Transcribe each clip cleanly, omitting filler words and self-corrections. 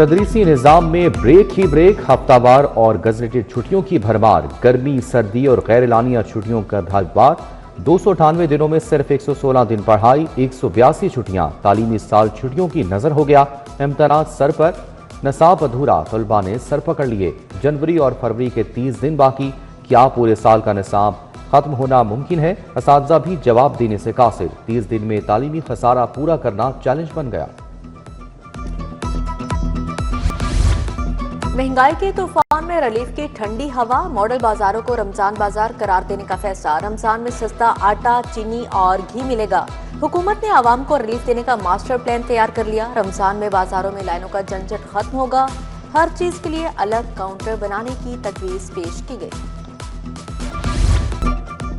تدریسی نظام میں بریک ہی بریک، ہفتہ وار اور گزٹڈ چھٹیوں کی بھرمار، گرمی، سردی اور غیر اعلانیہ چھٹیوں کا بھرمار، 298 دنوں میں صرف 116 دن پڑھائی، 182 چھٹیاں، تعلیمی سال چھٹیوں کی نظر ہو گیا، امتحانات سر پر، نصاب ادھورا، طلباء نے سر پکڑ لیے، جنوری اور فروری کے 30 دن باقی، کیا پورے سال کا نصاب ختم ہونا ممکن ہے؟ اساتذہ بھی جواب دینے سے قاصر، 30 دن میں تعلیمی خسارہ پورا کرنا چیلنج بن گیا۔ مہنگائی کے طوفان میں ریلیف کی ٹھنڈی ہوا، ماڈل بازاروں کو رمضان بازار قرار دینے کا فیصلہ، رمضان میں سستا آٹا، چینی اور گھی ملے گا، حکومت نے عوام کو ریلیف دینے کا ماسٹر پلان تیار کر لیا، رمضان میں بازاروں میں لائنوں کا جھنجھٹ ختم ہوگا، ہر چیز کے لیے الگ کاؤنٹر بنانے کی تجویز پیش کی گئی۔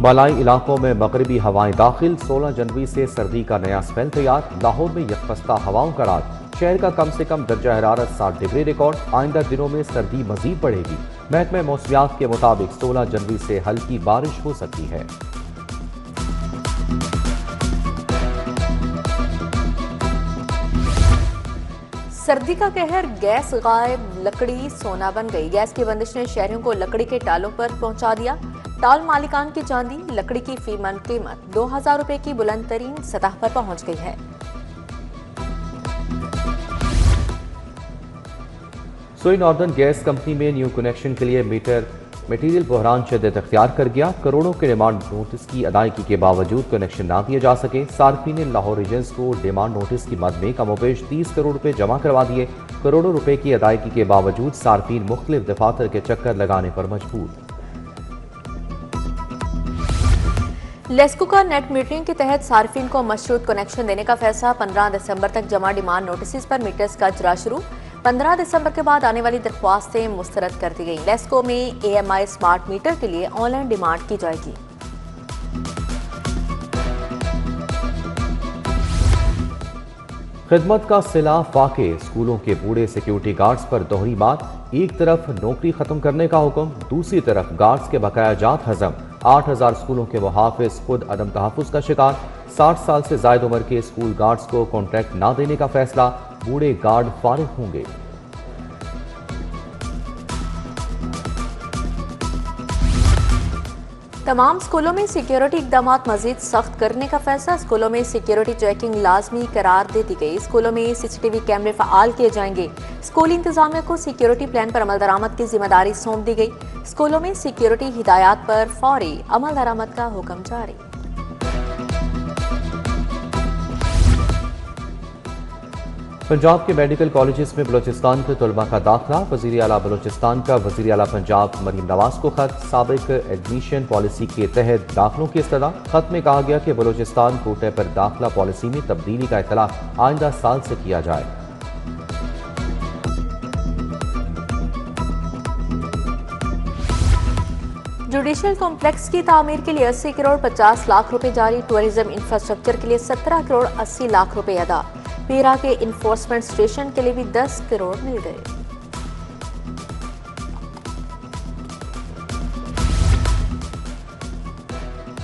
بالائی علاقوں میں مغربی ہوائیں داخل، 16 جنوری سے سردی کا نیا اسپیل تیار، لاہور میں یکپستہ ہواؤں کا راج، شہر کا کم سے کم درجہ حرارت 60 ڈگری ریکارڈ، آئندہ دنوں میں سردی مزید بڑھے گی، محکمہ موسمیات کے مطابق 16 جنوری سے ہلکی بارش ہو سکتی ہے۔ سردی کا قہر، گیس غائب، لکڑی سونا بن گئی، گیس کی بندش نے شہریوں کو لکڑی کے ٹالوں پر پہنچا دیا، ٹال مالکان کی چاندی، لکڑی کی فی من قیمت 2000 روپے کی بلند ترین سطح پر پہنچ گئی ہے۔ سوئی ناردرن گیس کمپنی میں نیو کنیکشن کے لیے میٹیریل بحران شدت اختیار کر گیا، کروڑوں کے ڈیمانڈ نوٹس کی ادائیگی کے باوجود کنیکشن نہ دیا جا سکے، صارفین لاہور ریجنز کو ڈیمانڈ نوٹس کی مد میں کم و بیش 30 کروڑ روپے جمع کروا دیے، کروڑوں روپے کی ادائیگی کے باوجود صارفین مختلف دفاتر کے چکر لگانے پر مجبور۔ لیسکو کا نیٹ میٹرنگ کے تحت صارفین کو مشروط کنیکشن دینے کا فیصلہ، 15 دسمبر تک جمع ڈیمانڈ نوٹسز پر میٹرز کا اجرا شروع، 15 دسمبر کے بعد آنے والی درخواستیں مسترد کر دی گئیں، لیسکو میں A M I smart meter کے لیے آن لائن ڈیمانڈ کی جائے گی۔ خدمت کا صلہ واقع، اسکولوں کے بوڑھے سیکیورٹی گارڈز پر دوہری بات، ایک طرف نوکری ختم کرنے کا حکم، دوسری طرف گارڈز کے بقایا جات ہضم، 8000 اسکولوں کے محافظ خود عدم تحفظ کا شکار، 60 سال سے زائد عمر کے اسکول گارڈز کو کانٹریکٹ نہ دینے کا فیصلہ، بوڑھے گارڈ فارغ ہوں گے۔ تمام اسکولوں میں سیکیورٹی اقدامات مزید سخت کرنے کا فیصلہ، اسکولوں میں سیکیورٹی چیکنگ لازمی قرار دے دی گئی، اسکولوں میں سی سی ٹی وی کیمرے فعال کیے جائیں گے، اسکولی انتظامیہ کو سیکیورٹی پلان پر عمل درآمد کی ذمہ داری سونپ دی گئی، اسکولوں میں سیکیورٹی ہدایات پر فوری عمل درآمد کا حکم جاری۔ پنجاب کے میڈیکل کالجز میں بلوچستان کے طلباء کا داخلہ، وزیر اعلیٰ بلوچستان کا وزیر اعلیٰ پنجاب مریم نواز کو خط، سابق ایڈمیشن پالیسی کے تحت داخلوں کی استدعا، خط میں کہا گیا کہ بلوچستان کوٹے پر داخلہ پالیسی میں تبدیلی کا اطلاق آئندہ سال سے کیا جائے۔ جوڈیشل کمپلیکس کی تعمیر کے لیے 80 کروڑ 50 لاکھ روپے جاری، ٹورزم انفراسٹرکچر کے لیے 17 کروڑ 80 لاکھ روپے ادا، پیرا کے انفورسمنٹ اسٹیشن کے لیے بھی 10 کروڑ مل گئے۔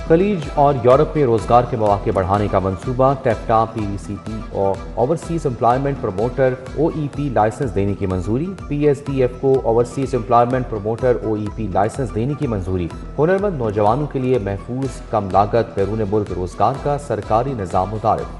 خلیج اور یورپ میں روزگار کے مواقع بڑھانے کا منصوبہ، ٹیپٹا پی وی سی پی اور اوورسیز امپلائمنٹ پروموٹر او ای پی لائسنس دینے کی منظوری، پی ایس ڈی ایف کو اوورسیز امپلائمنٹ پروموٹر او ای پی لائسنس دینے کی منظوری، ہنرمند نوجوانوں کے لیے محفوظ کم لاگت بیرون ملک روزگار کا سرکاری نظام متعارف۔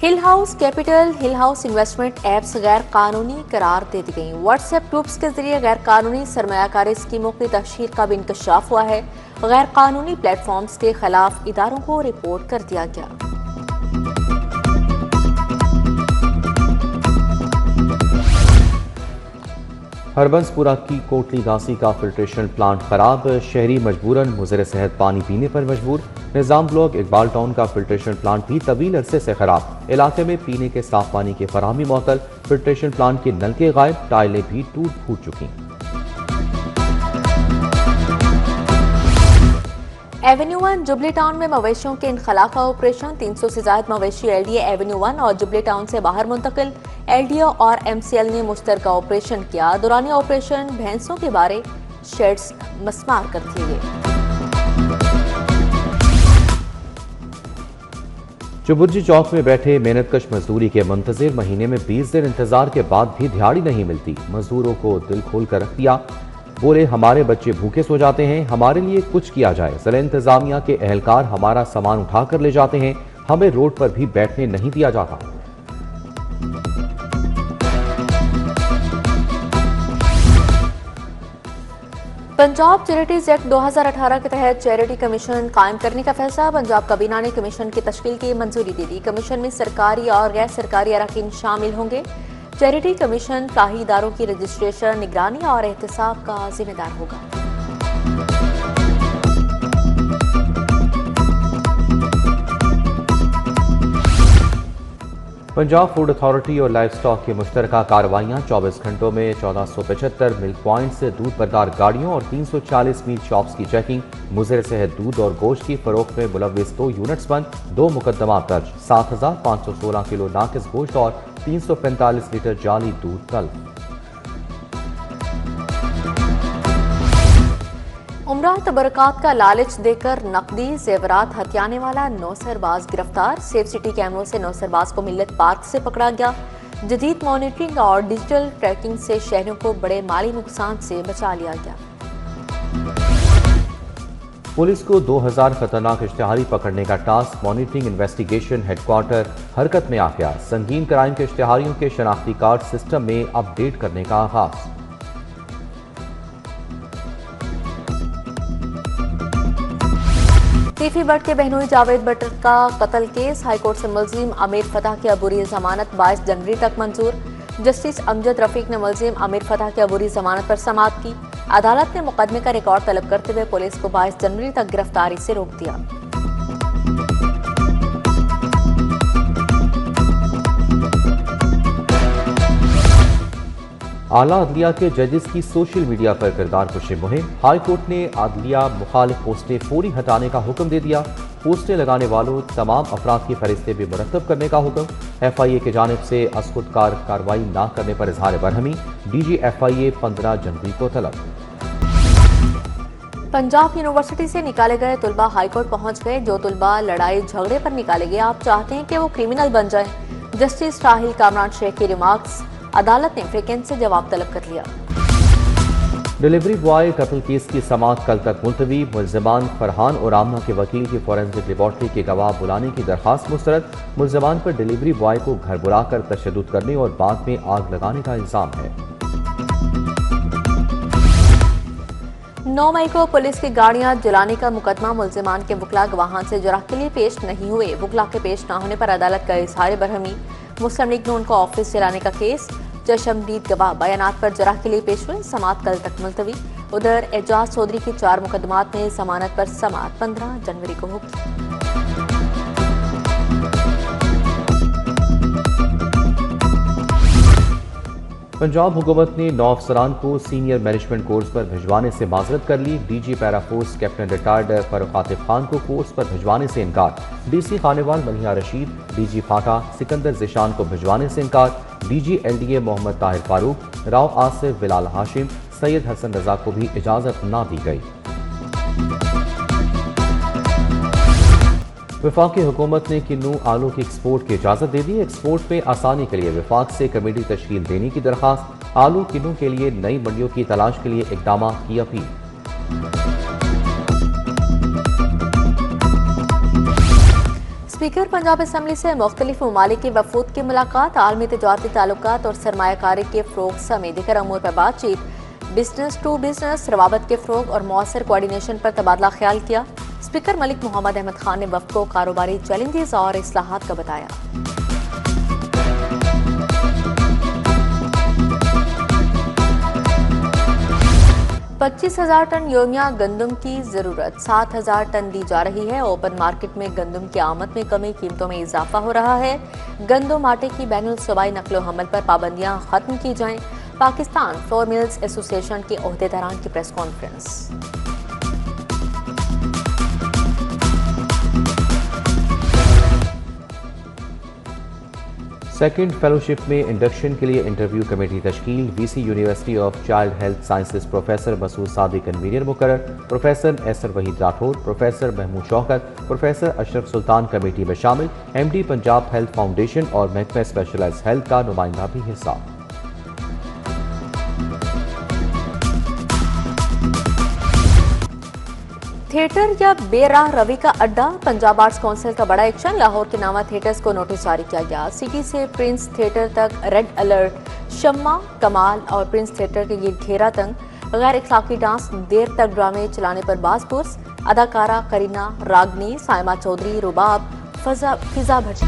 ہل ہاؤس کیپٹل، ہل ہاؤس انویسٹمنٹ ایپس غیر قانونی قرار دے دی گئیں، واٹس ایپ گروپس کے ذریعے غیر قانونی سرمایہ کاری اسکیموں کی تشہیر کا بھی انکشاف ہوا ہے، غیر قانونی پلیٹ فارمز کے خلاف اداروں کو رپورٹ کر دیا گیا۔ ہربنس پورہ کی کوٹلی گھاسی کا فلٹریشن پلانٹ خراب، شہری مجبوراً مضر صحت پانی پینے پر مجبور، نظام بلاک اقبال ٹاؤن کا فلٹریشن پلانٹ بھی طویل عرصے سے خراب، علاقے میں پینے کے صاف پانی کی فراہمی معطل، فلٹریشن پلانٹ کے نلکے غائب، ٹائلیں بھی ٹوٹ پھوٹ چکی۔ ایونیو 1 جبلی ٹاؤن میں مویشیوں کے انخلا کا آپریشن، 300 سے زائد مویشی ایل ڈی اے ایونیو 1 اور جبلی ٹاؤن سے باہر منتقل، ایل ڈی او اور ایم سی ایل نے مشترکہ آپریشن کیا، دوران آپریشن بھینسوں کے بارے شیڈز مسمار کر دیے گئے۔ चुबुर्जी चौक में बैठे मेहनतकश मजदूरी के मुंतजिर महीने में 20 दिन इंतजार के बाद भी दिहाड़ी नहीं मिलती। मजदूरों को दिल खोल कर रख दिया। बोले हमारे बच्चे भूखे सो जाते हैं, हमारे लिए कुछ किया जाए। जिला इंतजामिया के एहलकार हमारा सामान उठा कर ले जाते हैं, हमें रोड पर भी बैठने नहीं दिया जाता। पंजाब चैरिटीज एक्ट 2018 के तहत चैरिटी कमीशन कायम करने का फैसला। पंजाब काबीना ने कमीशन की तश्कील की मंजूरी दे दी। कमीशन में सरकारी और गैर सरकारी अरकान शामिल होंगे। चैरिटी कमीशन फलाही इदारों की रजिस्ट्रेशन, निगरानी और एहतसाब का जिम्मेदार होगा। पंजाब फूड अथॉरिटी और लाइफ स्टॉक की मुश्तरका कार्रवाइयाँ 24 घंटों में 1475 मिल्क पॉइंट से दूध बरदार गाड़ियों और 340 मीट शॉप्स की चेकिंग। मुज़र सेहत दूध और गोश्त की फरोख्त में मुलव्विस 2 यूनिट्स बंद, 2 मुकदमा दर्ज। 7516 किलो नाकिस गोश्त और 345 लीटर जाली दूध तल्फ। उम्रा तबरकात का लालच देकर नकदी जेवरात हथियाने वाला नौसरबाज गिरफ्तार। सेफ सिटी कैमरों से नौसरबाज को मिल्लत पार्क से पकड़ा गया। जदीद मॉनिटरिंग और डिजिटल ट्रैकिंग से शहरों को बड़े माली नुकसान से बचा लिया गया। पुलिस को 2000 खतरनाक इश्तिहारी पकड़ने का टास्क। मॉनिटरिंग इन्वेस्टिगेशन हेडक्वार्टर हरकत में आ गया। संगीन क्राइम के इश्तिहारियों के शनाख्ती कार्ड सिस्टम में अपडेट करने का आगाज। टीफी बट के बहनोई जावेद बट का कत्ल केस। हाईकोर्ट से मुलजिम अमीर फतह की अबूरी जमानत 22 जनवरी तक मंजूर। जस्टिस अमजद रफीक ने मुलजिम अमीर फतह की अबूरी जमानत पर समाअत की। अदालत ने मुकदमे का रिकॉर्ड तलब करते हुए पुलिस को 22 जनवरी तक गिरफ्तारी से रोक दिया। आला अदलिया के जजेस की सोशल मीडिया पर किरदार कुशी मुहिम। हाई कोर्ट ने अदलिया मुखालिफ पोस्टें फौरी हटाने का हुक्म दे दिया। पोस्टें लगाने वालों तमाम अफराद की फहरिस्तें भी मुरतब करने का हुक्म। FIA की जानिब से असखुदकार कार्रवाई न करने पर इजहार बरहमी। DG FIA 15 जनवरी को तलब। पंजाब यूनिवर्सिटी से निकाले गए तुलबा हाईकोर्ट पहुंच गए। जो तुलबा लड़ाई झगड़े पर निकाले गए, आप चाहते हैं कि वो क्रिमिनल बन जाएं। जस्टिस राहिल कामरान शेख की रिमार्क्स। अदालत ने फ्रिकेंस से जवाब तलब कर लिया। डिलीवरी बॉय कत्ल केस की समाअत कल तक मुलतवी। मुलजमान फरहान और आमना के वकील की फॉरेंसिक लेबॉर्ट्री के गवाह बुलाने की दरखास्त मुस्तरद। मुलजमान पर डिलीवरी बॉय को घर बुलाकर तशद्दुद करने और बाद में आग लगाने का इल्जाम है। 9 मई को पुलिस की गाड़ियां जलाने का मुकदमा। मुलजिमान के वकला गवाहान से जरा के लिए पेश नहीं हुए। वकला के पेश न होने पर अदालत का इजहार बरहमी। मुस्लिम लीग नून को ऑफिस जलाने का केस। चशमदीद गवाह बयानात पर जरा के लिए पेश हुए। समाअत कल तक मुलतवी। उधर एजाज चौधरी की 4 मुकदमात में जमानत पर समाअत 15 जनवरी को होगी। पंजाब हुकूमत ने 9 अफसरान को सीनियर मैनेजमेंट कोर्स पर भिजवाने से माजरत कर ली। DG para force captain retired Farooq Atif Khan को कोर्स पर भिजवाने से इनकार। DC खानेवाल मलिहा रशीद, DG फाटा सिकंदर जिशान को भिजवाने से इनकार। DG LDA मोहम्मद ताहिर फारूक, राव आसिफ, बिलाल हाशिम, सैयद हसन रजा को भी इजाजत ना दी गई। वफाकी हुकूमत ने किन्नू आलू की एक्सपोर्ट की इजाज़त दे दी। एक्सपोर्ट में आसानी के लिए वफाक से कमेटी तश्कील देने की दरखास्त। आलू किन्नू के लिए नई मंडियों की तलाश के लिए इकदाम की अपील। स्पीकर पंजाब असम्बली से मुख्तलिफ ममालिक के वफूद की मुलाकात। आलमी तजारती ताल्लुकात और सरमायाकारी के फ़रोग़ समेत दीगर अमूर पर बातचीत। बिजनेस टू बिजनेस रवाबत के फ़रोग़ और मौसर कोऑर्डिनेशन पर तबादला ख्याल किया। स्पीकर मलिक मोहम्मद अहमद खान ने वफ़द को कारोबारी चैलेंजेस और इस्लाहात का बताया। पच्चीस 25,000 टन योमिया गंदम की जरूरत 7,000 टन दी जा रही है। ओपन मार्केट में गंदम की आमद में कमी, कीमतों में इजाफा हो रहा है। गंदम आटे की बैनुल सूबाई नकलो हमल पर पाबंदियां खत्म की जाएं। पाकिस्तान फ्लोर मिल्स एसोसिएशन के ओहदेदारान की प्रेस कॉन्फ्रेंस। सेकंड फेलोशिप में इंडक्शन के लिए इंटरव्यू कमेटी तश्कील। VC University of Child Health Sciences professor Masood Sadiq convener मुकर्रर। प्रोफेसर एसर Waheed Rathore, professor Mahmood Shaukat, professor Ashraf Sultan committee में शामिल। एमडी पंजाब हेल्थ फाउंडेशन और महकमा स्पेशलाइज्ड हेल्थ का नुमाइंदा भी हिस्सा। थिएटर या बेराह रवि का अड्डा, पंजाब आर्ट्स काउंसिल का बड़ा एक्शन। लाहौर के नामा थिएटर्स को नोटिस जारी किया गया। सिटी से प्रिंस थिएटर तक रेड अलर्ट। शम्मा, कमाल और प्रिंस थिएटर के गिर्द घेरा तंग। गैर इखलाकी डांस, देर तक ड्रामे चलाने पर बासपुरस। अदाकारा करीना, रागनी, साइमा चौधरी, रुबाब, फिजा भट्टी।